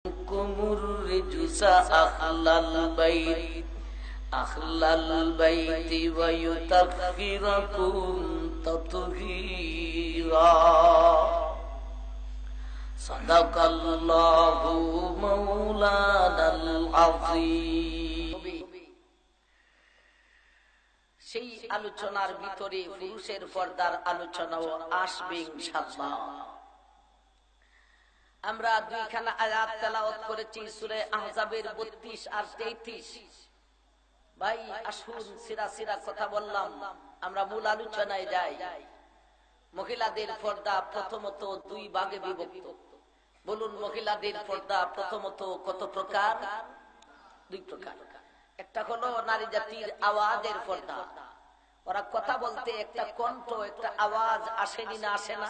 الرجس أهل البيت ويطهركم تطهيرا صدق الله مولانا العظيم। সেই আলোচনার ভিতরে পুরুষের পর্দার আলোচনাও আসবে ইনশাআল্লাহ। আমরা দুইখানা আয়াত তেলাওয়াত করেছি সূরা আহজাবের 32 আর 33। ভাই আসুন সিরা কথা বললাম, আমরা মূল আলোচনায় যাই। মহিলাদের পর্দা প্রথমত দুই ভাগে বিভক্ত। বলুন, মহিলাদের পর্দা প্রথমত কত প্রকার? দুই প্রকার। একটা হলো নারী জাতির আওয়াজের পর্দা। ওরা কথা বলতে একটা কণ্ঠ, একটা আওয়াজ আসেনি না আসে না?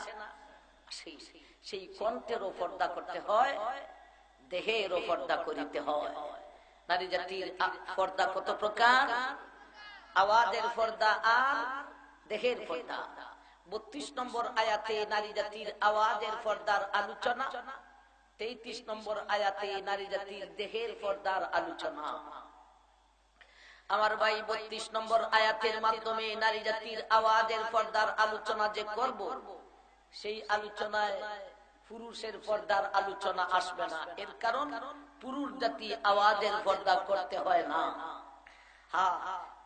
সেই কণ্ঠেরও পর্দা করতে হয়, দেহেরও পর্দা করিতে হয়। নারী জাতির পর্দা কত প্রকার? আওয়াজের পর্দা আর দেহের পর্দা। 32 নম্বর আয়াতে নারী জাতির আওয়াজের পর্দার আলোচনা, 33 নম্বর আয়াতে নারী জাতির দেহের পর্দার আলোচনা। আমার ভাই 32 নম্বর আয়াতের মাধ্যমে নারী জাতির আওয়াজের পর্দার আলোচনা যে করব, সেই আলোচনায় পুরুষের পর্দার আলোচনা আসবে না। এর কারণ পুরুষ জাতি আওয়াজের পর্দা করতে হয় না।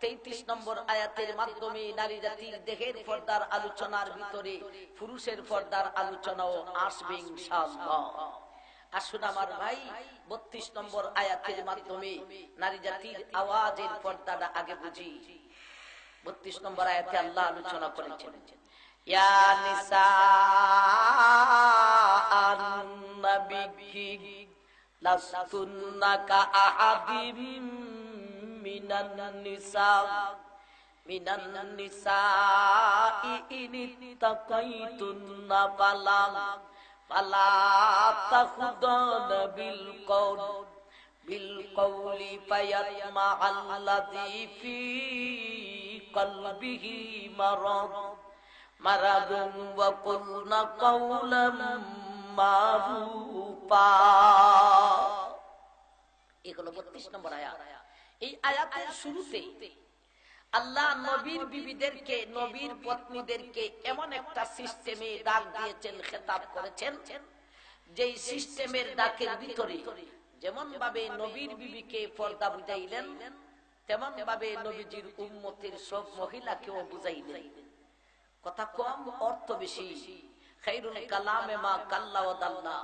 33 নম্বর আয়াতের মাধ্যমে নারী জাতির দেহের পর্দার আলোচনার ভিতরে পুরুষের পর্দার আলোচনাও আসবে ইনশাআল্লাহ। আসুন আমার ভাই 32 নম্বর আয়াতের মাধ্যমে নারী জাতির আওয়াজের পর্দাটা আগে বুঝি। 32 নম্বর আয়াতে আল্লাহ আলোচনা করেছেন, ইয়া নিসাআন নবী লাস্তুন্না কাআহাদিম মিনান নিসাই ইনিত্তাকাইতুন্না ফালা তাখুদানা বিল কওলি ফায়াতমাআল্লাযী ফী কলবিহি মারাদুন ওয়া কুলনা কাওলাম মারুফা। এগুলো 32 নম্বর আয়াত। এই আয়াতের শুরুতে আল্লাহ নবীর বিবিদেরকে, নবীর পত্নীদেরকে এমন একটা সিস্টেমে ডাক দিয়েছেন, খেতাব করেছেন, যেই সিস্টেমের ডাকের ভিতরে যেমন ভাবে নবীর বিবিকে পর্দা বুঝাইলেন, তেমন ভাবে নবীজির উম্মতের সব মহিলাকেও বুঝাইলেন। কথা কম, অর্থ বেশি। খায়রুল কালামে মা কাল্লা ওয়া দাল্লা।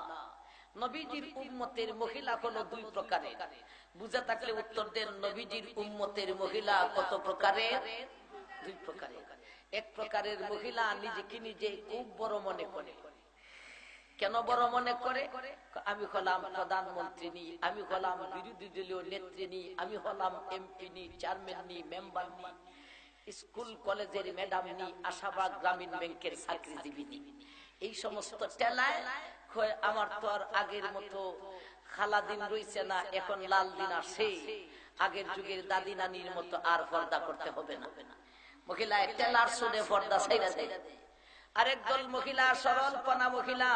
নবীজির উম্মতের মহিলা হলো দুই প্রকারের। বুঝা থাকলে উত্তর দেন, নবীজির উম্মতের মহিলা কত প্রকারের? দুই প্রকারের। এক প্রকারের মহিলা নিজেকে নিজে খুব বড় মনে করে। কেন বড় মনে করে? আমি হলাম প্রধানমন্ত্রী নি, আমি হলাম বিরোধী দলীয় নেত্রী নি, আমি হলাম এমপি নি, চেয়ারম্যান নি, মেম্বার নি, স্কুল কলেজের ম্যাডাম নি, আশাবাদ গ্রামীণ ব্যাংকের চাকরিজীবী নি। এই সমস্ত টেলায় আমার তো আর আগের মতো খালাদিন রইছে না, এখন লাল দিন আসে, আগের যুগের দাদি নানির মতো আর পর্দা করতে হবে না। মহিলা টেলার শুনে পর্দা ছাইরা দেয়। আরেক দল মহিলা, সরলপনা মহিলা,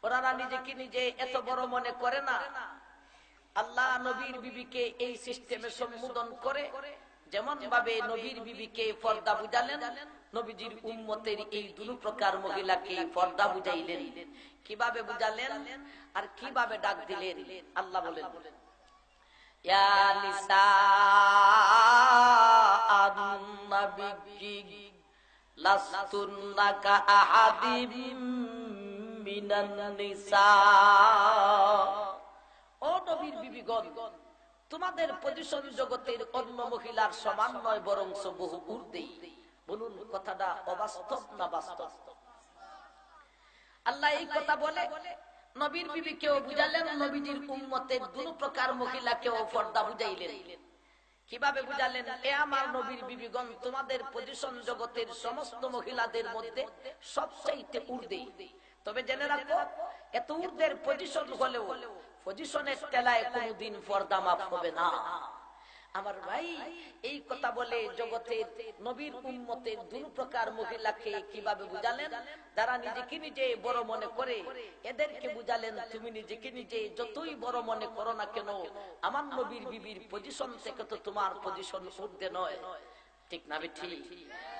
ওনারা নিজেকে নিজে এত বড় মনে করে না। আল্লাহ নবীর বিবিকে এই সিস্টেমে সম্বোধন করে যেমন ভাবে নবীর বিবিকে পর্দা বুঝালেন, নবীজির উম্মতের এই দুই প্রকার মহিলাকে পর্দা বুঝাইলেন। কিভাবে বুঝালেন আর কিভাবে ডাক দিলেন আল্লাহ বলেন, ইয়া নিসাআন নবী লাস্তুন্না কাআহাদিম মিনান নিসা। ও নবীর বিবিগণ, তোমাদের পজিশন জগতের অন্য মহিলার সমান নয়, বরং বহু ঊর্ধ্বে। বলুন, কথাটা অবাস্তব না বাস্তব? আল্লাহ এই কথা বলে নবীর বিবিকেও বুঝালেন, নবীজির উম্মতের দুই প্রকার মহিলাকেও পর্দা বুঝাইলেন। কিভাবে বুঝালেন? এ আমার নবীর বিবিগণ, তোমাদের পজিশন জগতের সমস্ত মহিলাদের মধ্যে সবচাইতে ঊর্ধ্বে। তবে জেনে রাখো, এত ঊর্ধ্বের পজিশন হলেও পজিশনের তেলায় কোনদিন পর্দা মাফ হবে না। আমার ভাই, এই কথা বলে জগতের নবীর উম্মতের দুই প্রকার মহিলাকে কিভাবে বুঝালেন? যারা নিজেকে নিজে বড় মনে করে এদেরকে বুঝালেন, তুমি নিজেকে নিজে যতই বড় মনে করো না কেন, আমার নবীর বিবির পজিশন থেকে তো তোমার পজিশন ঊর্ধ্বে নয়। ঠিক না বেঠি?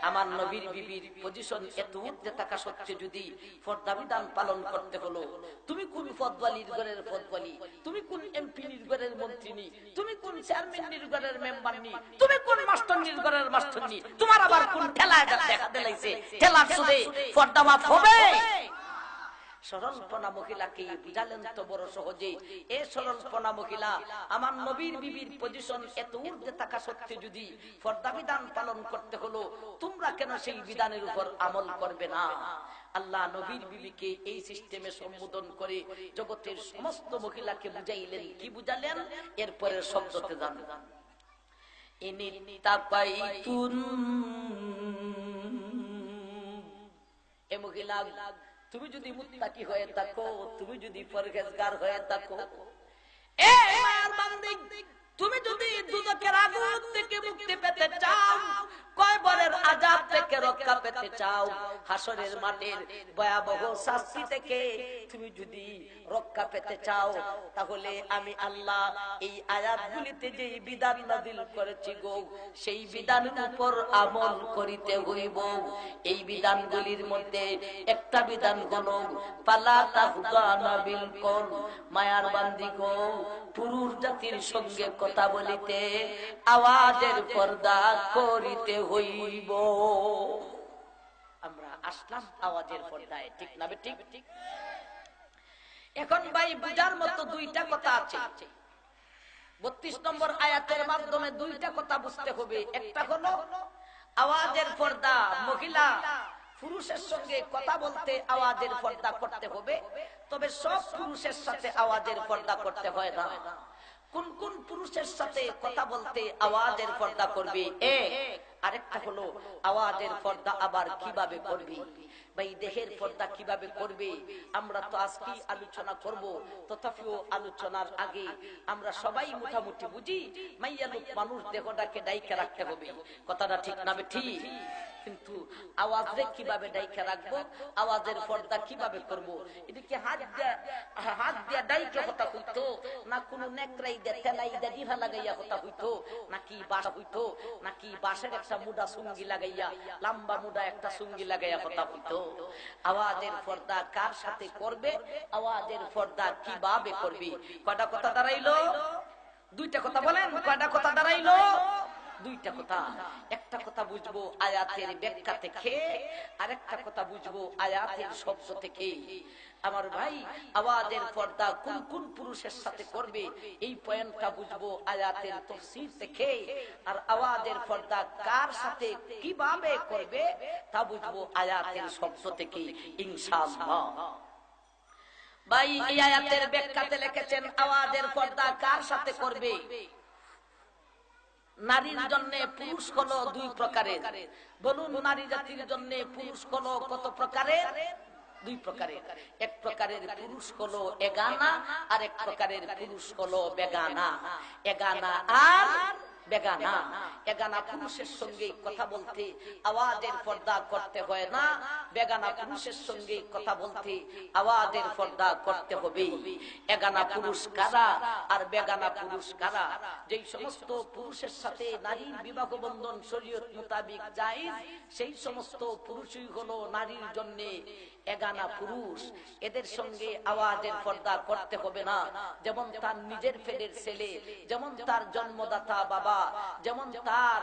আমার নবীর বিবির পজিশন এত ঊর্ধ্বে থাকা সত্ত্বেও যদি পর্দা বিধান পালন করতে হলো, তুমি কোন পদওয়ালির ঘরের পদওয়ালি, তুমি কোন এমপি নির্গরের মন্ত্রী, তুমি কোন চেয়ারম্যান নির্গরের মেম্বার নি, তুমি কোন মাস্টার নির্গরের মাস্টার নি, তোমার আবার কোন ঠেলা দেখা দিলাইছে, ঠেলার সুদে পর্দা মাফ হবে? সরলপনা মহিলাকে বুঝালেন তো বড় সহজে। এ সরলপনা মহিলা, আমার নবীর বিবির পজিশন এত ঊর্ধ্বে থাকা সত্ত্বেও যদি পর্দা বিধান পালন করতে হলো, তোমরা কেন সেই বিধানের উপর আমল করবে না? আল্লাহ নবীর বিবিকে এই সিস্টেমে সম্বোধন করে জগতের সমস্ত মহিলাকে বুঝাইলেন। কি বুঝালেন? এরপরের শব্দতে যান। এ মহিলা, তুমি যদি মুত্তাকি হয়ে থাকো, তুমি যদি পরহেজগার হয়ে থাকো, এ মায়ের বান্দি, তুমি যদি দুজকের আগুন থেকে মুক্তি পেতে চাও, কয়বরের আযাব থেকে রক্ষা পেতে চাও, হাসরের মাঠের ভয়াবহ শাস্তি থেকে তুমি যদি রক্ষা পেতে চাও, তাহলে আমি আল্লাহ এই আয়াতগুলিতে যে বিধান নাযিল করেছি গো, সেই বিধানের উপর আমল করিতে হইব। এই বিধানগুলির মধ্যে একটা বিধান হলো পালা তাখদানা বিল কওল, মায়ার বান্দি গো, পুরুষ জাতির সঙ্গে কথা বলিতে আওয়াজের পর্দা করিতে হইব। আমরা আসলাম আওয়াজের পর্দায়, ঠিক না ঠিক? এখন ভাই, বুঝার মতো দুইটা কথা আছে। 32 নম্বর আয়াতের মাধ্যমে দুইটা কথা বুঝতে হবে। একটা হলো আওয়াজের পর্দা, মহিলা পুরুষের সঙ্গে কথা বলতে আওয়াজের পর্দা করতে হবে, তবে সব পুরুষের সাথে আওয়াজের পর্দা করতে হয় না। কোন কোন পুরুষের সাথে কথা বলতে আওয়াজের পর্দা করবে? আরেকটা হলো আওয়াজের পর্দা আবার কিভাবে করবে? ভাই, দেহের পর্দা কিভাবে করবে আমরা তো আজকে আলোচনা করব। তথাপিও আলোচনার আগে আমরা সবাই মোটামুটি বুঝি, মাইয়া লোক মানুষ, দেহটাকে ডাইকে রাখতে হবে। কথাটা ঠিক না ঠিক? কিন্তু আওয়াজে কিভাবে ডাইকে রাখবো, আওয়াজের পর্দা কিভাবে করব? এদিকে হাত দিয়া ডাইকে কথা হইতো, না কোন নেকড়াই দিয়ে তেলাই দিয়ে দিভা লাগাইয়া কথা হইতো, নাকি বাসা হইতো, নাকি বাঁশের একটা মুডা সুঙ্গি লাগাইয়া, লম্বা মুডা একটা সুঙ্গি লাগাইয়া কথা হইতো? আওয়াজের পর্দা কার সাথে করবে, আওয়াজের পর্দা কিভাবে করবে? কয়টা কথা দাঁড়াইলো? দুইটা কথা বলেন। কয়টা কথা দাঁড়াইলো? দুইটা কথা। একটা কথা বুঝবো আয়াতের ব্যাখ্যা থেকে, আর একটা কথা বুঝবো আয়াতের শব্দ থেকে। আমার ভাই, আওয়াজের পর্দা কোন কোন পুরুষের সাথে করবে এই পয়েন্টটা বুঝবো আয়াতের তাফসীর থেকে, আর আওয়াজের পর্দা কার সাথে কিভাবে করবে তা বুঝবো আয়াতের শব্দ থেকে ইনশাআল্লাহ। ভাই, এই আয়াতের ব্যাখ্যাতে লিখেছেন আওয়াজের পর্দা কার সাথে করবে? নারীর জন্য পুরুষ হলো দুই প্রকারের। বলুন, নারী জাতির জন্য পুরুষ হলো কত প্রকারের? দুই প্রকারের। এক প্রকারের পুরুষ হলো এগানা, আর এক প্রকারের পুরুষ হলো বেগানা। এগানা আর বেগানা। এগানা পুরুষের সঙ্গে কথা বলতে আওয়াজের পর্দা করতে হয় না, বেগানা পুরুষের সঙ্গে কথা বলতে আওয়াজের পর্দা করতে হবে। এগানা পুরুষ কারা আর বেগানা পুরুষ কারা? যেই সমস্ত পুরুষের সাথে নারীর বিবাহ বন্ধন শরীয়ত মোতাবেক জায়েজ, সেই সমস্ত পুরুষই হলো নারীর জন্য এগানা পুরুষ। এদের সঙ্গে আওয়াজের পর্দা করতে হবে না। যেমন তার নিজের পেটের ছেলে, যেমন তার জন্মদাতা বাবা, যেমন তার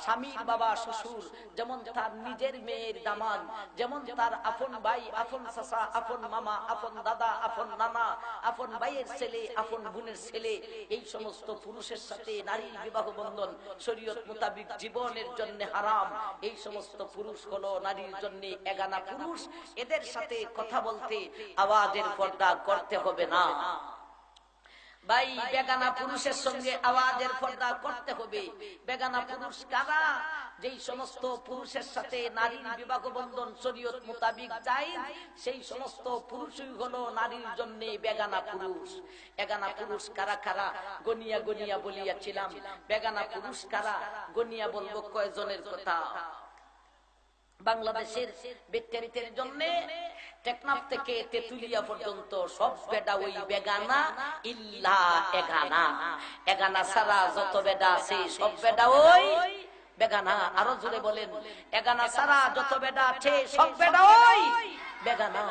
স্বামীর বাবা শ্বশুর, যেমন তার নিজের মেয়ের দামাদ, যেমন তার আপন ভাই, আপন চাচা, আপন মামা, আপন দাদা, আপন নানা, আপন ভাইয়ের ছেলে, আপন বোনের ছেলে, এই সমস্ত পুরুষের সাথে নারীর বিবাহ বন্ধন শরীয়ত মোতাবেক জীবনের জন্য হারাম। এই সমস্ত পুরুষ হলো নারীর জন্য এগানা পুরুষ। এদের সাথে কথা বলতে আওয়াজের পর্দা করতে হবে না। ভাই বেগানা পুরুষের সঙ্গে আওয়াজের পর্দা করতে হবে। বেগানা পুরুষ কারা? যেই সমস্ত পুরুষের সাথে নারীর বিবাহ বন্ধন শরীয়ত মোতাবিক জায়েজ, সেই সমস্ত পুরুষই হলো নারীর জন্য বেগানা পুরুষ। বেগানা পুরুষ কারা কারা গনিয়া গনিয়া বলিয়াছিলাম। বেগানা পুরুষ কারা গনিয়া বলবো কয়জনের কথা। বাংলাদেশের বেটেরিতের জন্য টেকনাফ থেকে তেতুলিয়া পর্যন্ত সব বেডা ওই বেগানা, ইল্লা এগানা। এগানা ছাড়া যত বেডা আছে সব বেডা ওই বেগানা। আরো জোরে বলেন, এগানা ছাড়া যত বেডা আছে সব বেডা ওই বেগানা।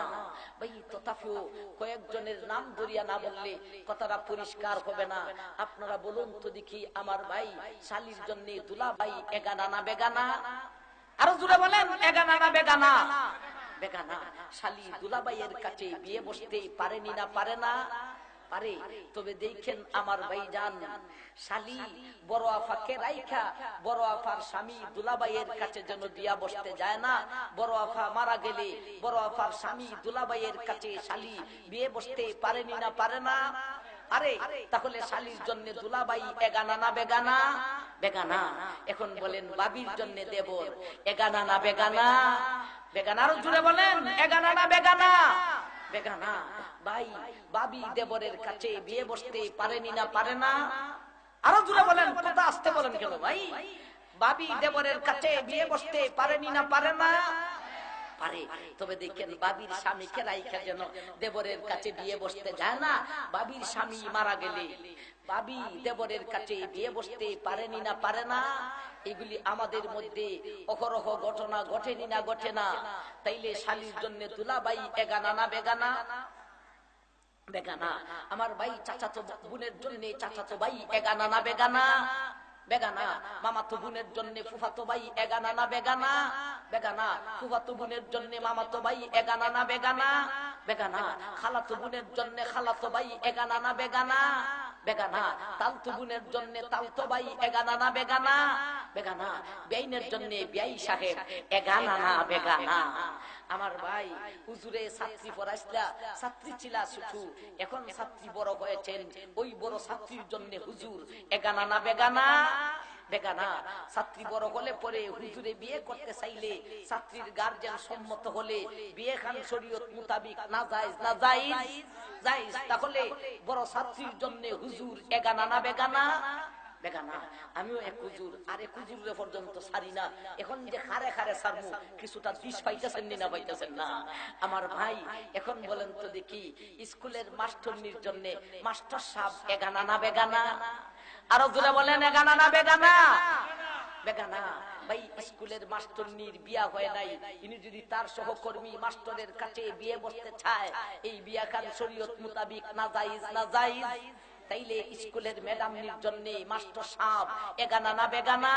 ভাই তথাপিও কয়েকজনের নাম ধরিয়া না বললে কথাটা পরিষ্কার হবে না। আপনারা বলুন তো দেখি, আমার ভাই শালির জন্য দুলা ভাই এগানা না বেগানা? আরো জোরে বলেন, এগানা না বেগানা? বেগানা। শালি দুলাভাইয়ের কাছে বিয়ে বসতে পারেনি না পারে না? পারে। তবে দেখেন আমার ভাইজান, শালি বড় আফাকে রাইখা বড় আফার স্বামী দুলাভাইয়ের কাছে যেন বিয়া বসতে যায় না। বড় আফা মারা গেলে বড় আফার স্বামী দুলাভাইয়ের কাছে শালি বিয়ে বসতে পারেনি না পারে না? আরে তাহলে শালির জন্য দুলাভাই এগানা না বেগানা? বেগানা। এখন বলেন বাবির জন্য দেবর এগানা না বেগানা? বেগানা। আরো জুড়ে বলেন, এগানা না বেগানা? বেগানা। ভাই বাবি দেবরের কাছে বিয়ে বসতে পারেনি না পারে না? আরো জুড়ে বলেন, কথা আসতে বলেন কেন ভাই? বাবি দেবরের কাছে বিয়ে বসতে পারেনি না পারে না? পারে। তবে দেখেন বাবির স্বামীকে রাইখা যেন দেবরের কাছে বিয়ে বসতে যায় না। বাবির স্বামী মারা গেলে বাবি দেবরের কাছে বিয়ে বসতে পারেনি না পারে না? এগুলি আমাদের মধ্যে অহরহ ঘটনা ঘটেনি না ঘটে না? তাইলে শালির জন্য দুলাভাই এগানা না বেগানা? বেগানা। আমার ভাই চাচাতো বোনের জন্য চাচাতো ভাই এগানা না বেগানা? বেগানা। মামাতো বোনের জন্য ফুফাতো ভাই এগানা না বেগানা? বেগানা। ফুফাতো বোনের জন্য মামাতো ভাই এগানা না বেগানা? বেগানা। খালাতো বোনের জন্য খালাতো ভাই এগানা না বেগানা? বেগানা। তালতো বোনের জন্য তালতো ভাই এগানা না বেগানা? বেগানা। বেইনের জন্য বেয়াই সাহেব এগানা না বেগানা? আমার ভাই হুজুরে ছাত্রী পড়াইছিলা, ছাত্রী ছিলা শুধু, এখন ছাত্রী বড় হয়েছেন, ওই বড় ছাত্রীর জন্য হুজুর এগানা না বেগানা? বেগানা। ছাত্রী বড় হলে পরে হুজুরে বিয়ে করতে চাইলে ছাত্রীর গার্জিয়ান সম্মত হলে বিয়ে খান শরীয়ত মোতাবিক না জায়েজ না জায়েজ? জায়েজ। তাহলে বড় ছাত্রীর জন্য হুজুর এগানা না বেগানা? বেগানা। আমিও এক হুজুর আর এক হুজুরের পর্যন্ত ছাড়ি না। এখন যে খারে খারে ছাড়বো, কিছুটা দিশ পাইতেছেন না পাইতেছেন না? আমার ভাই এখন বলেন তো দেখি, স্কুলের মাস্টারনির জন্য মাস্টার সাহেব এগানা না বেগানা? আরো জোরে বলেন, এগানা না বেগানা? বেগানা। ভাই স্কুলের মাস্টারনির বিয়া হয় নাই, ইনি যদি তার সহকর্মী মাস্টারের কাছে বিয়ে বসতে চায়, এই বিয়া খান শরীয়ত মোতাবিক না জায়েজ না জায়েজ? তাইলে স্কুলের ম্যাডামনির জন্য মাস্টার সাহেব এগানা না বেগানা?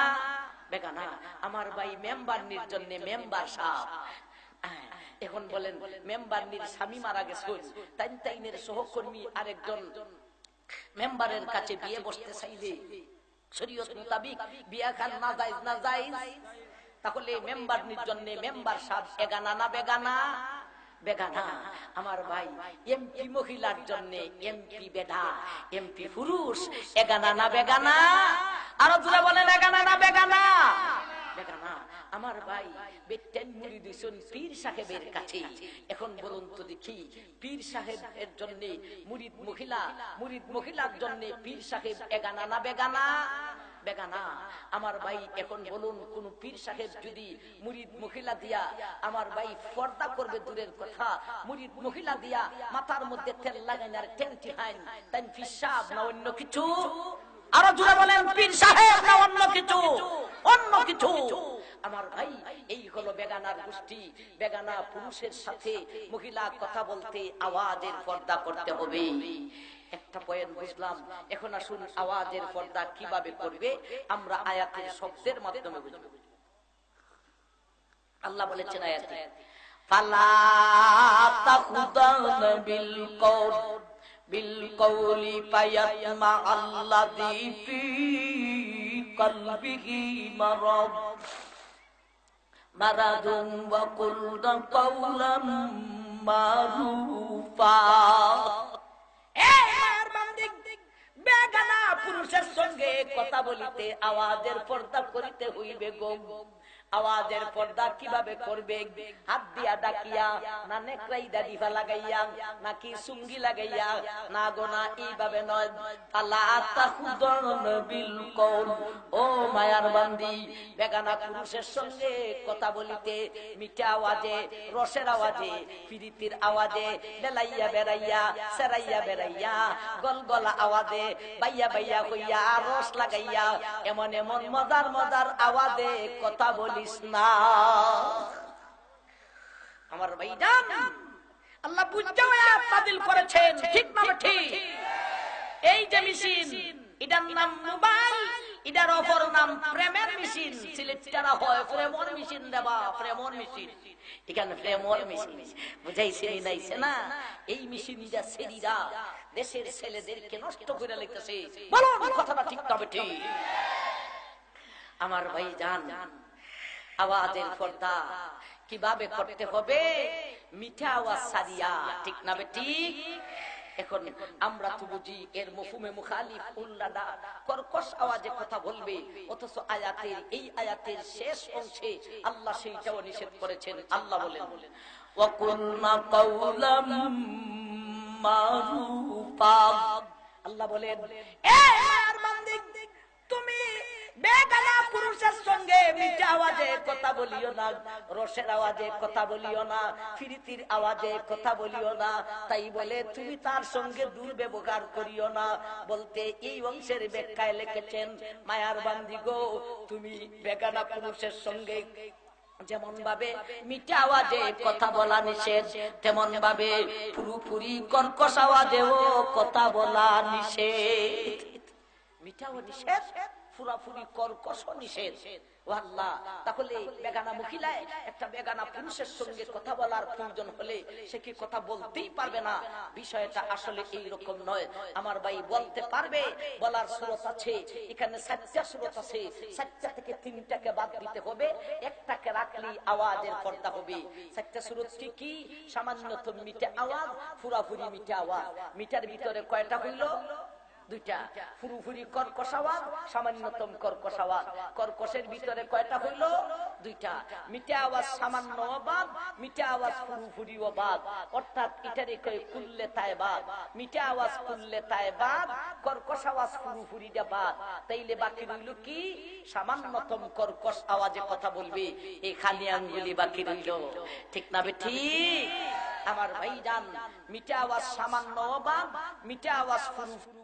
বেগানা। আমার ভাই মেম্বারনির জন্য মেম্বার সাহেব। এখন বলেন, মেম্বারনির স্বামী মারা গেছে, তাইনের সহকর্মী আরেকজন মেম্বারের কাছে বিয়ে বসতে চাইলে শরীয়ত মোতাবিক বিয়া খান না জায়েজ না জায়েজ? তাহলে মেম্বারনির জন্য মেম্বার সাহেব এগানা না বেগানা? বেগানা। আমার ভাই এমপি মহিলার জন্য এমপি বেডা এমপি পুরুষ এগানা না বেগানা? আরো জোরে বলেন, এগানা না বেগানা? বেগানা। আমার ভাই বেটেন মুড়ি দিছেন পীর সাহেবের কাছে। এখন বলুন তো দেখি, পীর সাহেবের জন্য মুরিদ মহিলা, মুরিদ মহিলার জন্য পীর সাহেব এগানা না বেগানা? বেগানা। আমার ভাই এখন বলুন, কোন পীর সাহেব যদি মুরিদ মহিলা দিয়া আমার ভাই পর্দা করবে দূরের কথা, মুরিদ মহিলা দিয়া মাথার মধ্যে তেল লাগাই আর টেন্টি হাইন, তাই পীর সাহেব না অন্য কিছু? আরো জোরে বলেন, পীর সাহেব না অন্য কিছু? অন্য কিছু। আমার ভাই এই হলো বেগানার গোষ্ঠী। বেগানা পুরুষের সাথে মহিলা কথা বলতে আওয়াজের পর্দা করতে হবে। একটা পয়েন্ট বুঝলাম। এখন আসুন আওয়াজের পর্দা কিভাবে করবে আমরা আয়াতের শব্দের মাধ্যমে বুঝব। আল্লাহ বলেছেন আয়াতে, ফালা তাখুদান বিল কওলি ফায়াতমা আল্লাযী ফী কলবিহি মারাদুন ওয়া কুলনা কাওলাম মারুফা। সঙ্গে কথা বলিতে আওয়াজের পর্দা করিতে হইবে গো। আওয়াজের পর্দা কিভাবে করবে? হাত দিয়া ডাকিয়া, না নেকড়াই দাদিফা লাগাইয়া, নাকি সুঙ্গি লাগাইয়া? না গো না, এইভাবে নয়। আলা তাখুদুন বিল কওল, ও মায়ার বান্দি, বেগানা পুরুষের সঙ্গে কথা বলিতে মিঠা আওয়াজে, রসের আওয়াজে, প্রীতির আওয়াজে, বেলাইয়া বেড়াইয়া, সেরাইয়া বেড়াইয়া, গলগলা আওয়াজে, বাইয়া বাইয়া হইয়া, রস লাগাইয়া, এমন এমন মজার মজার আওয়াজে কথা বলিস না। আমার ভাইজান, আল্লাহ বুঝাও নাযিল করেছেন, ঠিক না ঠিক? এই যে মেশিন, এটার নাম মোবাইল, এটার অপর নাম প্রেমের মেশিন। সিলেক্টারা হয় প্রেমর মেশিন দেবা, প্রেমর মেশিন। এখানে প্রেমর মেশিন বুঝাইছে নাইছে না? এই মেশিনটা সেরিরা দেশের ছেলেদেরকে নষ্ট করে লিখতেছে। বলুন কথাটা ঠিক না ঠিক? আমার ভাইজান, আওয়াজের পর্দা কিভাবে করতে হবে? মিঠা আওয়াজ সারিয়া, ঠিক না ঠিক? এখন আমরা তো বুঝি এর মফহুমে মুখালিফ, উল্লাদা কর্কশ আওয়াজে কথা বলবে, অথচ আয়াতের এই আয়াতের শেষ অংশে আল্লাহ সেইটাও নিষেধ করেছেন। আল্লাহ বলেন, ওয়াকুলনা কাওলাম মারুফা। আল্লাহ বলেন, এ মায়ার বান্দি, তুমি বেগানা পুরুষের সঙ্গে মিঠা আওয়াজে কথা বলিও না, রসের আওয়াজে কথা বলিও না, প্রীতির আওয়াজে কথা বলিও না। তাই বলে তুমি তার সঙ্গে দুর্ব্যবহার করিও না। বলতে এই অংশের ব্যাখ্যায় লিখেছেন, মায়ার বান্দি গো, তুমি বেগানা পুরুষের সঙ্গে যেমন ভাবে মিঠা আওয়াজে কথা বলা নিষেধ, তেমন ভাবে পুরোপুরি কর্কশ আওয়াজেও কথা বলা নিষেধ। মিঠাও নিষেধ, পুরাপুরি কর্কশ নিষেধ। ও আল্লাহ, তাহলে বেগানা মহিলায় একটা বেগানা পুরুষের সঙ্গে কথা বলার প্রয়োজন হলে সে কি কথা বলতেই পারবে না? বিষয়টা আসলে এই রকম নয়। আমার ভাই বলতে পারবে, বলার সুরত আছে। এখানে 7টা সুরত আছে, 7টা থেকে 3টাকে বাদ দিতে হবে, একটাকে রাখলে আওয়াজের পর্দা হবে। 7টা সুরত কি? সামান্যতম মিঠা আওয়াজ, পুরাপুরি মিঠা আওয়াজ। মিঠার ভিতরে কয়টা হইল? 2টা। পুরোপুরি কর্কশ আওয়াজ, সামান্যতম কর্কশ আওয়াজ। কর্কশের ভিতরে কয়টা হইল? 2টা। মিঠা আওয়াজ সামান্য বাদ, মিঠা আওয়াজ পুরোপুরি বাদ। অর্থাৎ এটারে কয় কুল্লে তায়বাদ। মিঠা আওয়াজ কুল্লে তায়বাদ, কর্কশ আওয়াজ পুরোপুরি বাদ। তাইলে বাকি রইল কি? সামান্যতম কর্কশ আওয়াজে কথা বলবে, এই খালি আঙ্গুলি বাকি রইল, ঠিক না ঠিক? আমার ভাইজান, মিঠা আওয়াজ সামান্য বাদ, মিঠা আওয়াজ পুরোপুরি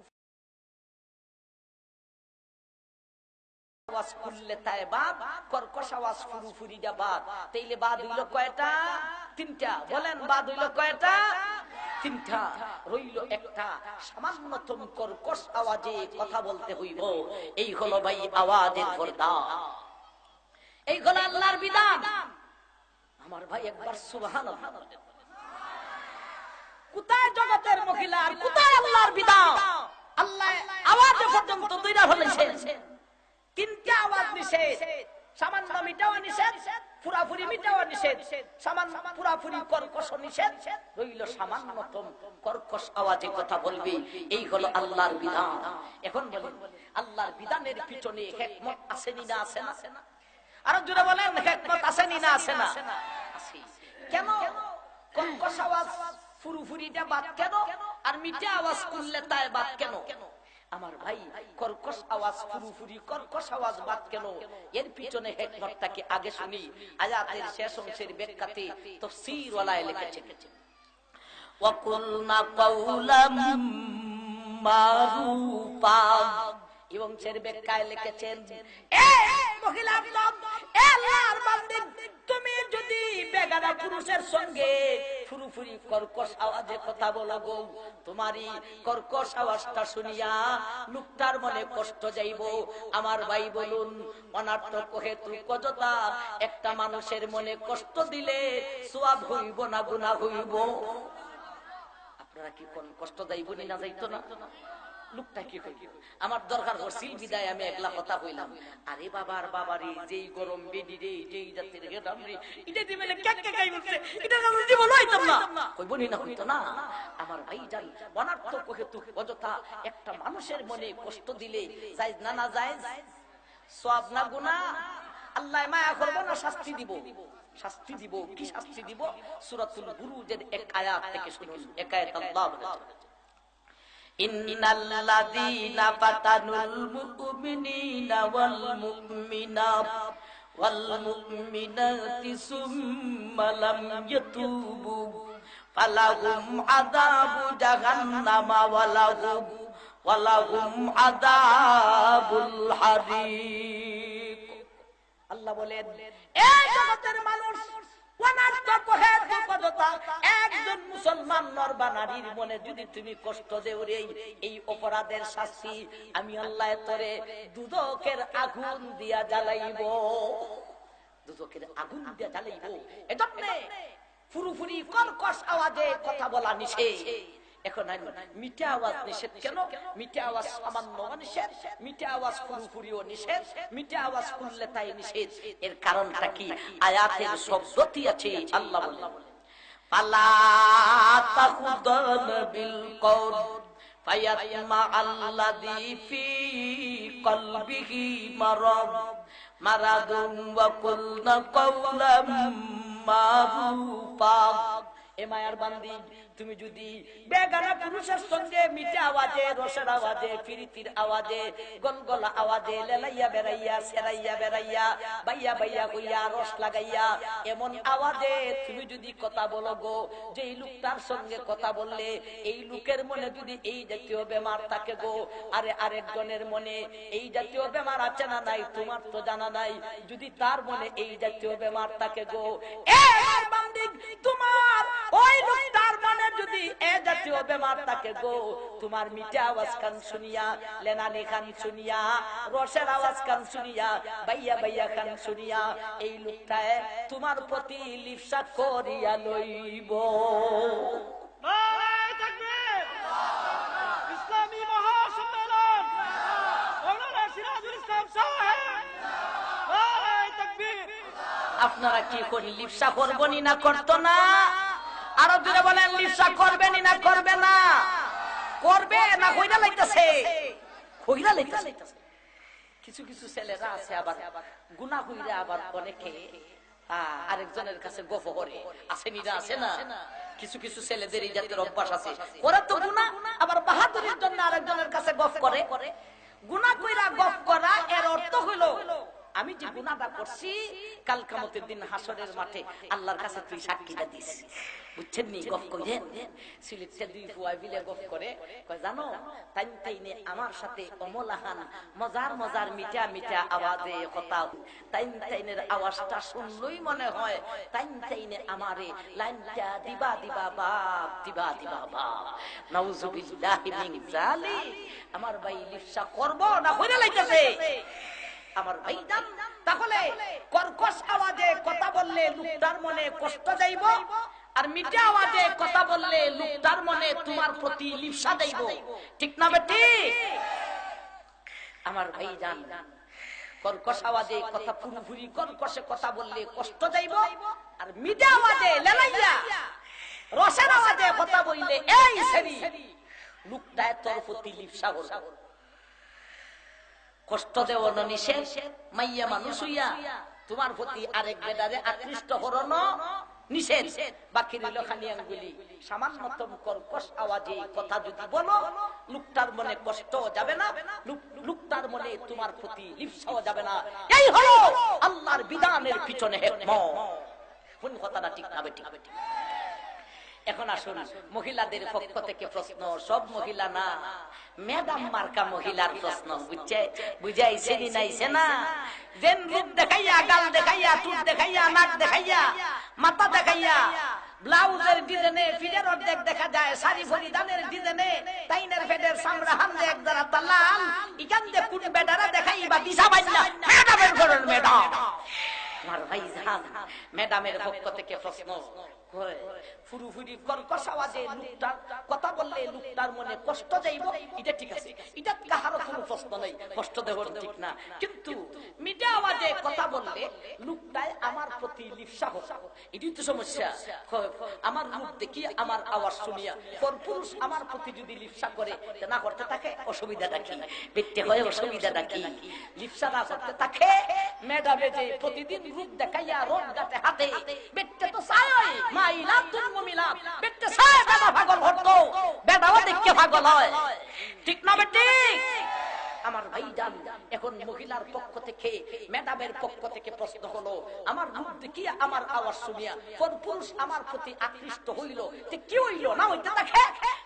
আওয়াজ করলে তাই বাদ, কর্কশ আওয়াজ পুরোপুরি বাদ। তাইলে বাদ হইল কয়টা? 3টা। বলেন বাদ হইল কয়টা? 3টা। রইল একটা, সামান্যতম কর্কশ আওয়াজে কথা বলতে হইব। এই হলো ভাই আওয়াজের পর্দা, এই হলো আল্লাহর বিধান। আমার ভাই একবার সুবহানাল্লাহ। কোথায় জগতের মহিলা আর কোথায় আল্লাহর বিধান? আল্লাহ আওয়াজে পর্যন্ত 2টা ফেলেছেন। 3টা আওয়াজ নিষেধ, সামান্য মিটাও নিষেধ, পুরাপুরি মিটাও নিষেধ, সামান্য পুরাপুরি কর্কশ নিষেধ। রইল সামান্যতম কর্কশ আওয়াজে কথা বলবে। এই হলো আল্লাহর বিধান। এখন বলেন, আল্লাহর বিধানের পিছনে হিকমত আছে না আছে না? আর জোরে বলেন, হিকমত আছে না আছে না? আছে। কেন কর্কশ আওয়াজ পুরোপুরিটা বাদ কেন, আর মিঠা আওয়াজ করলে তাই বাদ কেন? আমার ভাই, কর্কশ আওয়াজ পুরোপুরি কর্কশ আওয়াজ বাদ কেন? এর পিছনে হিকমতটাকে আগে শুনি। আয়াতের শেষ অংশের ব্যাখ্যাতে তাফসীর ওয়ালায় লিখেছেন, ওয়াকুলনা কাওলাম মারুফা। এবং এর ব্যাখ্যায় লিখেছেন, এ মহিলা, এ আল্লাহর বান্দী, তুমি যদি বেগানা পুরুষের সঙ্গে পুরোপুরি কর্কশ আওয়াজে কথা বলো গো, তোমারই কর্কশ আওয়াজটা শুনিয়া লোকটার মনে কষ্ট যাইব। আমার ভাই বলুন, অনার্থক হেতু কজতা একটা মানুষের মনে কষ্ট দিলে সওয়াব হইব না গুনাহ হইব? আপনারা কি কোন কষ্ট যাইবনি না যাইতো না? লোকটা কি কইল, আমার দরকার হছিল বিদায় আমি একলা কথা কইলাম। আরে বাবার বাবারে, যেই গরম বেডি রে, যেই জাতের গেদাম রে, এটা দিবেলে কে কে গাই বলছে, এটা না জীবন হইতাম না, কইবনি না হইতো না। আমার ভাইজান অনার্থ কহেতু অযথা একটা মানুষের মনে কষ্ট দিলে জায়েজ না? না জায়েজ? সওয়াব না গুনাহ? আল্লাহ মায়া করব না শাস্তি দিব? শাস্তি দিব। কি শাস্তি দিব? সূরাতুল বুরুজের এক আয়াত থেকে শুনুন। এক আয়াত আল্লাহ বলেছেন, ইন্নাল্লাযীনা ফাতানুল মুমিনিনা ওয়াল মুমিনাত ওয়াল মুমিনাতি সুম্মা লাম ইয়াতুবু ফালাহুম আযাবু জাহান্নামা ওয়া লাহুম আযাবুল হারিক। আল্লাহ বলেন, এই জগতের মানুষ একজন মুসলমান নর বা নারীর মনে যদি তুমি কষ্ট দেও রে, এই অপরাধের শাস্তি আমি আল্লাহ তোরে দুদকের আগুন দিয়া জ্বালাইব। দুদকের আগুন দিয়া জ্বালাইব। এজন্য ফুরুফুরি কর্কশ আওয়াজে কথা বলা নিষেধ। এখন মিঠা আওয়াজ নিষেধ কেন? মিঠা আওয়াজ সামান্য নিষেধ, মিঠা আওয়াজ ফুরুফুরিও নিষেধ, মিঠা আওয়াজ করলে তাই নিষেধ। এর কারণটা কি? আয়াতের শব্দটি আছে। আল্লাহ বলেন, ফালা তাখুদান বিল কওল ফায়াতমা আল্লাযী ফি কলবিহি মারাদুন ওয়া কুলনা কওলাম মারুফা। এ মায়ার বান্দি, তুমি যদি বেগানা পুরুষের সঙ্গে মিঠা আওয়াজে, রসের আওয়াজে, ফিরিতির আওয়াজে, গলগলা আওয়াজে, লেলাইয়া বেড়াইয়া, সেরাইয়া বেড়াইয়া, বাইয়া বাইয়া কইয়া, রস লাগাইয়া, এমন আওয়াজে তুমি যদি কথা বলো গো, যে এই লোকটার সঙ্গে কথা বললে এই লোকের মনে যদি এই জাতীয় বেমার থাকে গো, আরে আরেকজনের মনে এই জাতীয় বেমার আছে না নাই তোমার তো জানা নাই, যদি তার মনে এই জাতীয় বেমার থাকে গো, এর বান্দি তোমার ওই লোকটার মনে যদি এ জাতীয় বেমার থাকে গো, তোমার মিঠা আওয়াজ কান শুনিয়া, লেনানি খান শুনিয়া, রসের আওয়াজ কান শুনিয়া, বাইয়া বাইয়া খান শুনিয়া, এই লোকটায় তোমার প্রতি লিপ্সা করিয়া লইব। ইসলামী মহাসম্মেলন সিরাজুল ইসলাম সাহেব, আপনারা কি করি, লিপ্সা করবনি না করতো না? আরো দূরে বলেন, লিপ্সা করবেনি না করবে না? করবে না কইরা লাইতাছে, কইরা লাইতাছে। কিছু কিছু ছেলেরা আছে আবার গুনাহ কইরা আবার অনেকে আরেকজনের কাছে গফ করে, আসেনি না? আছে না? কিছু কিছু ছেলেদের এই জাতের অভ্যাস আছে, ওরা তো গুনাহ আবার বাহাদুরির জন্য আরেকজনের কাছে গফ করে। গুনাহ কইরা গফ করা এর অর্থ হইল, আমি যে গুনাহটা করছি কাল কিয়ামতের দিন হাসরের মাঠে আল্লাহর কাছে তুই সাক্ষীটা দিস। বুঝছেন নি? গফ কইরে সিলেটে দুই ফুয়া বিলে গফ করে, কয় জানো তাইন তাইনে আমার সাথে অমলাহান মজার মজার মিঠা মিঠা আওয়াজে কথা, তাইন তাইনের আওয়াজটা শুনলই মনে হয় তাইন তাইনে আমারে লাইনটা দিবা দিবা বাপ, দিবা দিবা বাপ। নাউজুবিল্লাহি মিন যালিক। আমার ভাই লিপ্সা করব না কইরা লাইতেছে আমার ভাইজান। তাহলে কর্কশ আওয়াজে কথা বললে লোকটার মনে কষ্ট যাইব, আর মিঠা আওয়াজে কথা বললে লোকটার মনে তোমার প্রতি লিপ্সা যাইব। ঠিক না বেটি? আমার ভাইজান, কর্কশ আওয়াজে কথা, ফুরফুরি কর্কশে কথা বললে কষ্ট যাইব, আর মিঠা আওয়াজে লেলাইয়া রসের আওয়াজে কথা বললে এই সেরি লোকটায় তোর প্রতি লিপ্সা করবে। কষ্ট দেওয়ানো নিষেধ, মাইয়া মানুষ হইয়া তোমার প্রতি আরেক বেদারে আকৃষ্ট হরনো নিষেধ। বাকি রইল খালি আঙ্গুলি। সামান্যতম কর্কশ আওয়াজে কথা যদি বলো, লোকটার মনে কষ্ট যাবে না, লোকটার মনে তোমার প্রতি লিপ্সাও যাবে না। এই হলো আল্লাহর বিধানের পিছনে হিকমত। কোন কথাটা ঠিক না বেটি? এখন আসুন মহিলাদের পক্ষ থেকে প্রশ্ন, সব মহিলা না, ম্যাডাম মার্কা মহিলার প্রশ্ন। বুঝাইছে নি নাইছে না? যেন রূপ দেখাইয়া, গাল দেখাইয়া, টুট দেখাইয়া, নাক দেখাইয়া, মাথা দেখাইয়া, ব্লাউজের ডিজাইনে ফিডের অর্ধেক দেখা যায়, শাড়ি ফরিদানের ডিজাইনে তাইনের ফেডের সামরা হামদে এক দ্বারা তালাল, ইকান দে কোন বেডারা দেখাইবা দিশা বাইনা ম্যাডামের ঘরের ম্যাডাম। আমার ভাইজান, ম্যাডামের পক্ষ থেকে প্রশ্ন, ফুরুফুরি কর্কশ আওয়াজে লোকটার কথা বললে লোকটার মনে কষ্ট যাইব, এটা ঠিক আছে, এটা কাহারও কোনো প্রশ্ন নাই, কষ্ট দেওয়ার ঠিক না। কিন্তু মিঠা আওয়াজে কথা বললে লোকটায় আমার প্রতি লিপ্সা হোক, এটাই তো সমস্যা। আমার রূপ দেখি, আমার আওয়াজ শুনিয়া পরপুরুষ আমার প্রতি যদি লিপ্সা করে, না করতে থাকে অসুবিধাটা কি? দেখতে হয় অসুবিধাটা কি? লিপ্সা না করতে থাকে মেডামে যে প্রতিদিন রূপ দেখাইয়া রোদ গাতে হাতে বেটে তো চাই মাইলাতুল মুমিনাত, বেটে চাই বেটা পাগল হতো, বেটাও দেখে পাগল হয়, ঠিক না বেটি? আমার ভাইজান, এখন মহিলার পক্ষ থেকে ম্যাডামের পক্ষ থেকে প্রশ্ন হলো, আমার রূপ দেখিয়া আমার আওয়াজ শুনিয়া পরপুরুষ আমার প্রতি আকৃষ্ট হইল, কি হইল না হইতে থাকে?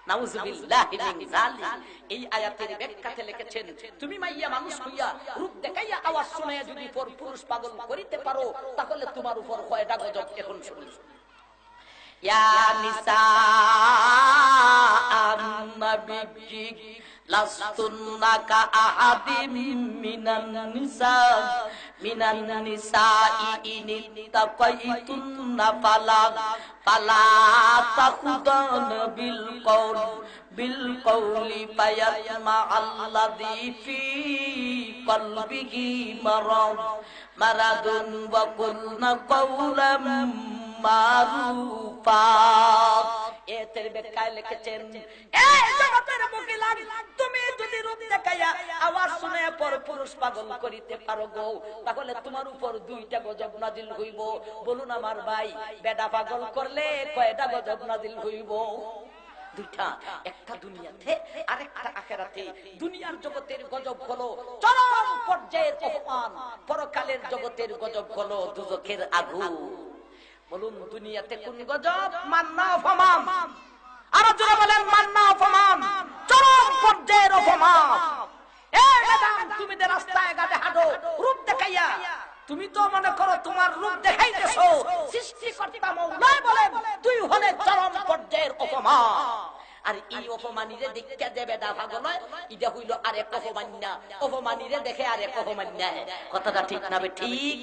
নাউযুবিল্লাহি মিন যালিক। এই আয়াতের ব্যাখ্যাতে লিখেছেন, তুমি মাইয়া মানুষ হইয়া রূপ দেখাইয়া আওয়াজ শুনিয়া যদি পরপুরুষ পাগল করিতে পারো, তাহলে তোমার উপর কয়টা গজব এখন শুনি। ইয়া নিসা আন-নবী লাস্তুন্না কাআহাদিম মিনান নিসাই ইনিত্তাকাইতুন্না ফালা তাখুদানা বিল কওলি ফায়াতমাআল্লাযী ফী কলবিহি মারাদুন ওয়া কুলনা কাওলাম মারুফা। এর ব্যাখ্যায় লিখেছেন, এই জগতের মহিলা, তুমি যদি রূপ দেখাইয়া আওয়াজ শুনে পরপুরুষ পাগল করিতে পারো গো, তাহলে তোমার উপর দুইটা গজব নাজিল হইব। বলুন আমার ভাই, বেডা পাগল করলে কয়টা গজব নাজিল হইব? দুইটা, একটা দুনিয়াতে আর একটা আখিরাতে। দুনিয়ার জগতের গজব হলো চরম পর্যায়ের অপমান, পরকালের জগতের গজব হলো দুজকের আগুন। বলুন দুনিয়াতে কোন গজব? মান্না অপমান। আর যারা বলেন মান্না অপমান, চরম পর্যায়ের অপমান। এই ম্যাডাম, তুমি যে রাস্তায় ঘাটে হাঁটো রূপ দেখাইয়া, তুমি তো মনে করো তোমার রূপ দেখাইতেছো, সৃষ্টিকর্তা মওলাই বলেন তুই হলে চরম পর্যায়ের অপমান। আর এই অপমানীরে দেখতে দেবে দা পাগল হয়, এটা হইল আরেক অপমান্যা। অপমানীরে দেখে আরেক অপমান্যা। কথাটা ঠিক না? ঠিক।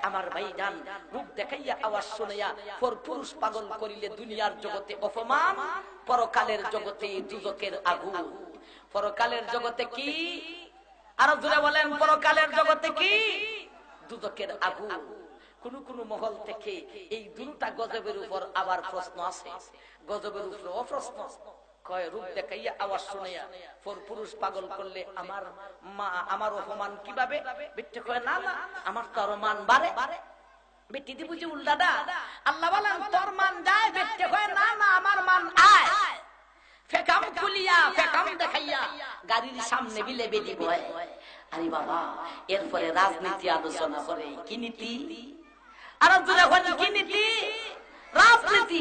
আমার ভাইজান, রূপ দেখাইয়া আওয়াজ শুনিয়া পরপুরুষ পাগল করিলে দুনিয়ার জগতে অপমান, পরকালের জগতে দুজকের আগুন। পরকালের জগতে কি? আরো জোরে বলেন, পরকালের জগতে কি? দুজকের আগুন। কোন কোন মহল থেকে এই দুটা গজবের উপর আবার প্রশ্ন আছে, গজবের উপর প্রশ্ন। কয় রূপ দেখাইয়া আওয়াজ শুনিয়া পরপুরুষ পাগল করলে আমার অপমান কিভাবে? বেটে কয় না না, আমার তো আরো মান বাড়ে। বেটি দি বুঝি উল্টাটা। আল্লাহ বলেন তোর মান যায়, বেটে কয় না না, আমার মান আয়। ফেকাম খুলিয়া ফেকাম দেখাইয়া গাড়ির সামনে বিলে বেদি বয়। আরে বাবা, এরপরে রাজনীতি আলোচনা করে। কি নীতি? আর কি নীতি? রাজনীতি।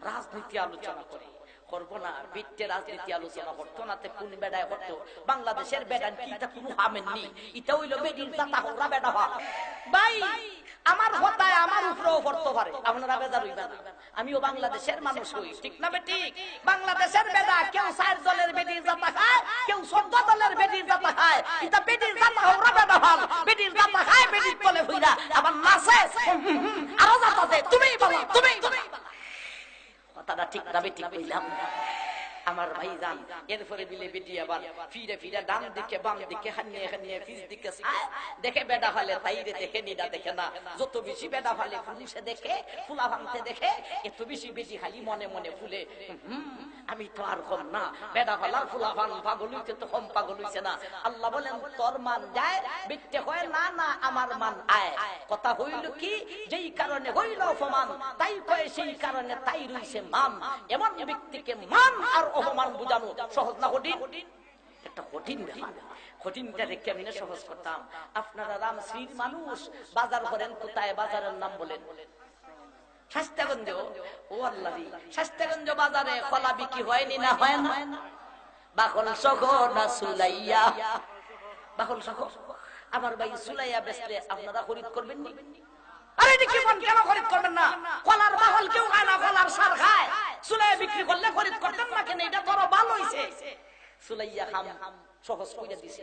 রাজনীতি আলোচনা করে। করবো না, বিট্টে রাজনীতি আলোচনা করতো না। কোন বেড়ায় করতো? বাংলাদেশের বেড়ান কি এটা কোনো হামেননি? এটা হইলো বেডির জাতা হোরা বেড়া হওয়া। ভাই, আমার হতায় আমার উপরেও পড়তে পারে, আপনারা বেজার হইবেন। আমিও বাংলাদেশের মানুষ হই, ঠিক না বেটি? বাংলাদেশের বেড়া কেউ 4 দলের বেডির জাতা খায়, কেউ 14 দলের বেডির জাতা খায়। এটা বেডির জাতা হোরা বেড়া হল, বেডির জাতা খায়, বেডির তলে হইরা আবার নাচে। আরো জাতা দে, তুমিই বলো, তুমি কথাটা ঠিক না বেটি? কইলাম আমার ভাইজান। এরপরে বিলে বেটি আবার ফিরে ফিরে ডান দিকে বাম দিকে হানিয়ে হানিয়ে ফিস দিকে দেখে বেডা হলে তাইরে দেখে নিডা দেখে না। যত বেশি বেডা হলে পুলিশে দেখে, ফুলা ভাঙতে দেখে, এত বেশি বেশি খালি মনে মনে ফুলে আমি তো আর কম না। বেডা হলার ফুলা ভাঙ পাগল হইতে তো কম পাগল হইছে না। আল্লাহ বলেন তোর মান যায়, বিটতে হয় না না, আমার মান আয়। কথা হইল কি? যেই কারণে হইল অপমান, তাই কয় সেই কারণে তাই রইছে মান। এমন ব্যক্তিকে মান আর অপমান বুঝানো সহজ না কঠিন? একটা কঠিন ব্যাপার। কঠিনটারে কেমনে সহজ করতাম? আপনারা রামশ্রীর মানুষ, বাজার করেন কোথায়? বাজারের নাম বলেন। শাস্তাগঞ্জ। ও আল্লাহ, শাস্তাগঞ্জ বাজারে কলা বিক্রি হয়নি না? হয় না? বাকল সহ না সুলাইয়া? বাকল সহ। আমার ভাই সুলাইয়া বেচলে আপনারা খরিদ করবেন নি? আরে এটা কি মন, কেন খরিদ করবেন না? কলার বাকল কেউ খায় না, কলার সার খায়। সুলাইয়া বিক্রি করলে খরিদ করতেন না কেন? এটা তো ভালো হইছে। সুলাইয়া খাম সহজ কইরা দিছে।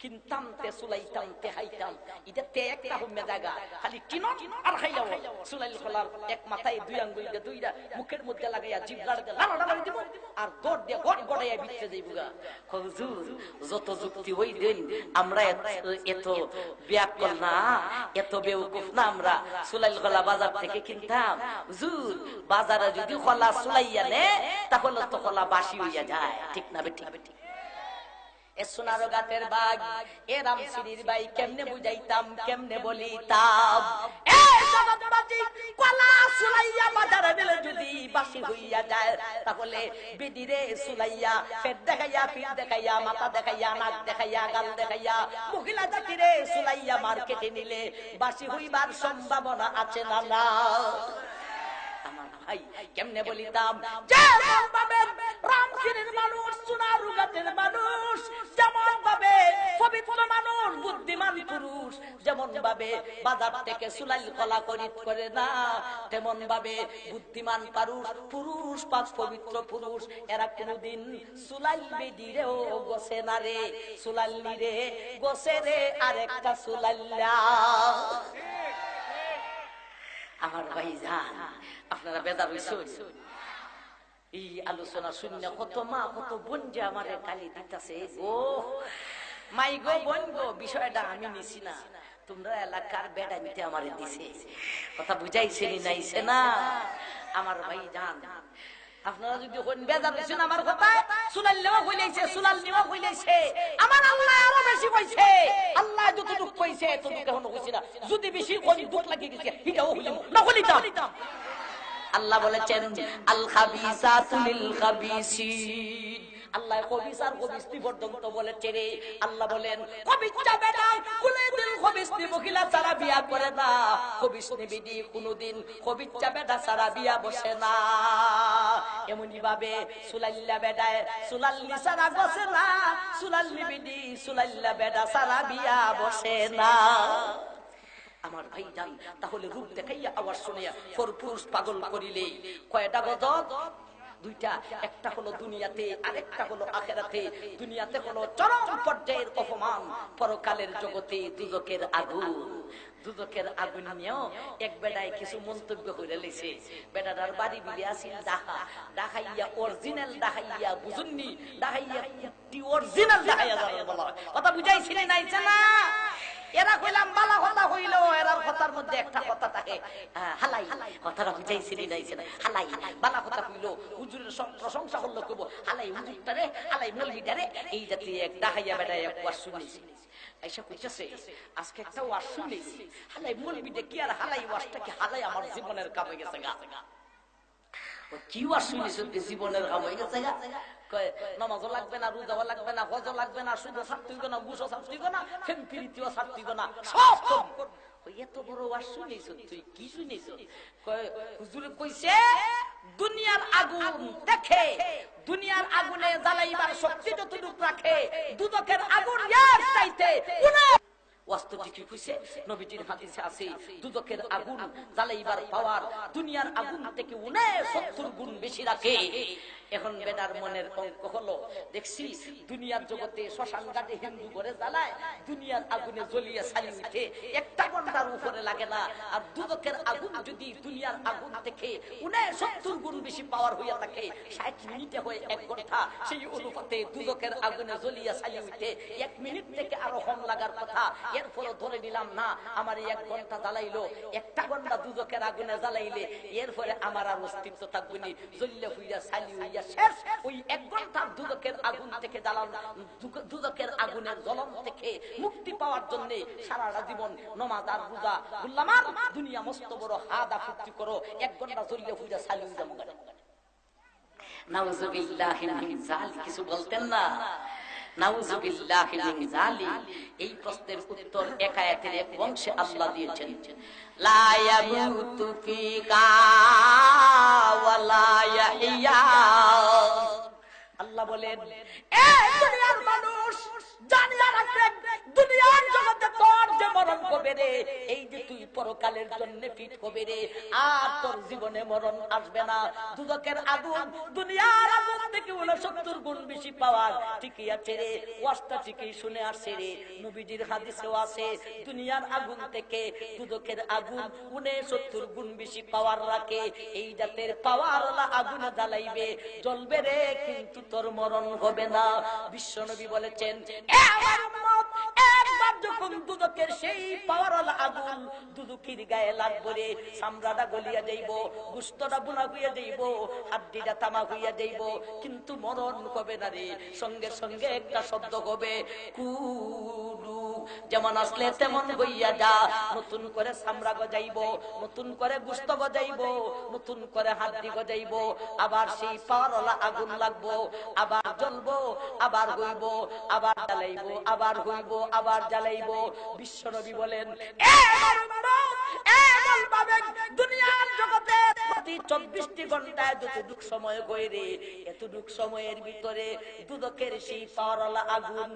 কিনতাম তে সুলাইতাম তে হাইতাম এটা তে একটা হোমে জায়গা খালি কিনো আর খাইলাও সুলাইল খোলার এক মাথায় দুই আঙ্গুল দিয়ে দুইটা মুখের মধ্যে লাগাইয়া জিভলার দিয়ে লাড়া লাড়া দিব আর দৌড় দিয়ে গট গড়াইয়া ভিতরে যাইবগা হুজুর যত যুক্তি হই দেন আমরা এত ব্যাকল না এত বেওকুফ না আমরা সুলাইল খোলা বাজার থেকে কিনতাম হুজুর বাজারে যদি খোলা সুলাইয়া নে তাহলে তো খোলা বাসি হইয়া যায় ঠিক না বেঠিক সোনারো গাতের বাগ এ রামসিরির ভাই কেমনে বুঝাইতাম কেমনে বলিতাম কলা সুলাইয়া বাজারে দিলে যদি বাসি হইয়া যায় তাহলে বিদিরে সুলাইয়া পেট দেখাইয়া পিঠ দেখাইয়া মাথা দেখাইয়া নাক দেখাইয়া গাল দেখাইয়া মহিলা জাতিরে সুলাইয়া মার্কেটে নিলে বাসি হইবার সম্ভাবনা আছে না না আমার ভাই কেমনে বলিতাম যেমন ভাবে রামগিরির মানুষ সোনারুঘাটের মানুষ যেমন ভাবে পবিত্র মানুষ বুদ্ধিমান পুরুষ যেমন ভাবে বাজার থেকে সুলাইল কলা খরিদ করে না তেমন ভাবে বুদ্ধিমান পুরুষ পাক পবিত্র পুরুষ এরা কোনদিন সুলাইল বেদিরেও গোসে না রে সুলাইল রে গোসে রে আরেকটা সুলাইল্লা আমার ভাই জান আপনারা বেজার হইছেন এই আলোচনা শুনে কত মা কত বোন যে আমার গালি দিতেছে গো মাই গো বোন গো বিষয়টা আমি নিছি না তোমরা এলাকার বেড়া নিতে আমারে দিছে কথা বুঝাইছে নাইছে না আমার ভাই জান আপনারা যদি কোন বেজার হইছেন আমার কথা সুলাইলেও কইলাইছে সুলালনিও কইলাইছে আমার আল্লাহ আরো বেশি কইছে আল্লাহ যতটুকু কইছে ততটুকু এখনো কইছে না যদি বেশি কোন দুঃখ লাগি গেছে এটাও হইলো না কইতাম আল্লাহ বলেছেন আল খাবিসাতু লিল খাবিসিন আল্লাহ খবিস আর খবিসতি পর্যন্ত বলেছে রে আল্লাহ বলেন খবিসটা বেটা কুলে দিল খবিসতি মহিলা সারা বিয়া করে না খবিসনি বিডি কোনদিন খবিসটা বেটা সারা বিয়া বসে না এমনি ভাবে সুলাইল্লা বেটায় সুলাল্লি সারা বসে না সুলাল্লি বিডি সুলাইল্লা বেটা সারা বিয়া বসে না আমার ভাই জান তাহলে রূপ দেখাইয়া আওয়াজ শুনিয়া পুরুষ পাগল করিলে কয়টা গজব দুইটা একটা হলো দুনিয়াতে আরেকটা হলো আখিরাতে দুনিয়াতে হলো চরম পর্যায়ের অপমান পরকালের জগতে দুজকের আগুন নিয়েও এক বেড়ায় কিছু মন্তব্য করে লেছে বেড়াটার বাড়ি বিলে আসিল ডাকাইয়া অরিজিনাল ডাকাইয়া বুঝুননি ডাকাইয়া অরিজিনাল ডাকাইয়া বলা কথা বুঝাইছিলে নাইছে না এরা কইলাম বালা কথা হইলো এরার কথার মধ্যে একটা কথা থাকে হালাই কথাটা বুঝাইছিলি নাইছে না হালাই বালা কথা হইলো হুজুরের প্রশংসা করলো কইব হালাই হুজুরটারে হালাই মৌলভিটারে এই জাতীয় এক ডাহাইয়া বেড়ায় এক ওয়াজ শুনেছি আইসা কইতাছে আজকে একটা ওয়াজ শুনেছি হালাই মৌলভিটা কি আর হালাই ওয়াজটা কি হালাই আমার জীবনের কাম হয়ে গেছে গা কি ওয়াজ শুনেছি জীবনের কাম হয়ে গেছে গা নামাজও লাগবে না রোজাও লাগবে না হজও লাগবে না শুধু ছাড়তেইব না বুঝও ছাড়তেইব না ফেম ফিরিতিও ছাড়তেইব না সব এত বড় ওয়াজ শুনেছ তুই কি শুনেছ হুজুরে কইছে দুনিয়ার আগুন দেখে দুনিয়ার আগুনে জ্বালাইবার শক্তি যতটুকু রাখে দুদকের আগুন এর চাইতে ওয়াস্তবিক কি কইছে নবীজির হাদিসে আছে দুদকের আগুন জ্বালাইবার পাওয়ার দুনিয়ার আগুন থেকে 69 গুণ বেশি রাখে এখন বেদার মনের অঙ্ক হলো দেখছি দুনিয়ার জগতে শ্মশান ঘাটে হিন্দু করে জ্বালায় দুনিয়ার আগুনে জ্বলিয়ে ছাই উঠে একটা ঘন্টার উপরে লাগে না আর দুদকের আগুন যদি দুনিয়ার আগুন থেকে 69 গুণ বেশি পাওয়ার হইয়া থাকে 60 মিনিটে হয় 1 ঘন্টা সেই অনুপাতে দুদকের আগুনে জ্বলিয়ে ছাই উঠে 1 মিনিট থেকে আরো কম লাগার কথা এরপরও ধরে নিলাম না আমার 1 ঘন্টা জ্বালাইলো একটা ঘন্টা দুদকের আগুনে জ্বালাইলে এরপরে আমার আর অস্তিত্ব থাকবে না জ্বললে হইয়া ছাই হইয়া শেষ ওই 1 ঘন্টা দুদকের আগুন থেকে দুদকের আগুনের জ্বলন থেকে মুক্তি পাওয়ার জন্য সারাটা জীবন নামাজ আর রোজা বললাম আর দুনিয়া মস্ত বড় হাদা ফুর্তি করো 1 ঘন্টা জ্বললে হইয়া ছাই হইয়া যাবো নাউযুবিল্লাহি মিন যালিক কিছু বলতেন না নাউযুবিল্লাহি মিন যালিক এই প্রশ্নের উত্তর এক আয়াতের এক অংশে আল্লাহ দিয়েছেন লা ইয়ামুতু ফিকা ওয়া লা ইয়াহইয়া আল্লাহ বলেন এ দুনিয়ার মানুষ জানিয়া রাখবেন দুনিয়ার জগতে তোর যে মরণ হবে রে এই যে তুই পর পরকালের জন্য ফিট হবে রে, আর তোর জীবনে মরণ আসবে না। দুদকের আগুন দুনিয়ার আগুন থেকে 69 গুণ বেশি পাওয়ার, ঠিকই আছে রে, ওয়াজটা ঠিকই শুনে আসছে রে। নবীজির হাদিসেও আছে দুনিয়ার আগুন থেকে দুদকের আগুন 69 গুণ বেশি পাওয়ার রাখে। এই জাতের পাওয়ারওয়ালা আগুনে জ্বালাইবে, জ্বলবে রে, কিন্তু তোর মরণ হবে না। বিশ্বনবী বলেছেন, এ আমার উম্মত, একবার যখন দুদকের সেই পাওয়ারওয়ালা আগুন দুদকের গায়ে লাগবে রে, চামড়াটা গলিয়া যাইব, গোশতটা বুনা হইয়া যাইব, হাড্ডিটা তামা হইয়া যাইব, কিন্তু মরণ হবে না রে। সঙ্গে সঙ্গে একটা শব্দ হবে, কুলু, যেমন আসলে তেমন হইয়া যা। নতুন করে চামড়া গজাইব, নতুন করে গোশত গজাইব, নতুন করে হাড্ডি গজাইব, আবার সেই পাওয়ারওয়ালা আগুন লাগবো, আবার জ্বলবো, আবার হইব, আবার জ্বালাইব, আবার হইব, আবার জ্বালাইব। বিশ্বনবী বলেন, দুনিয়ার জগতে প্রতি 24টি ঘন্টায় যতটুক সময় গয় রে, এতটুক সময়ের ভিতরে দুদকের সেই পাওয়ারওয়ালা আগুন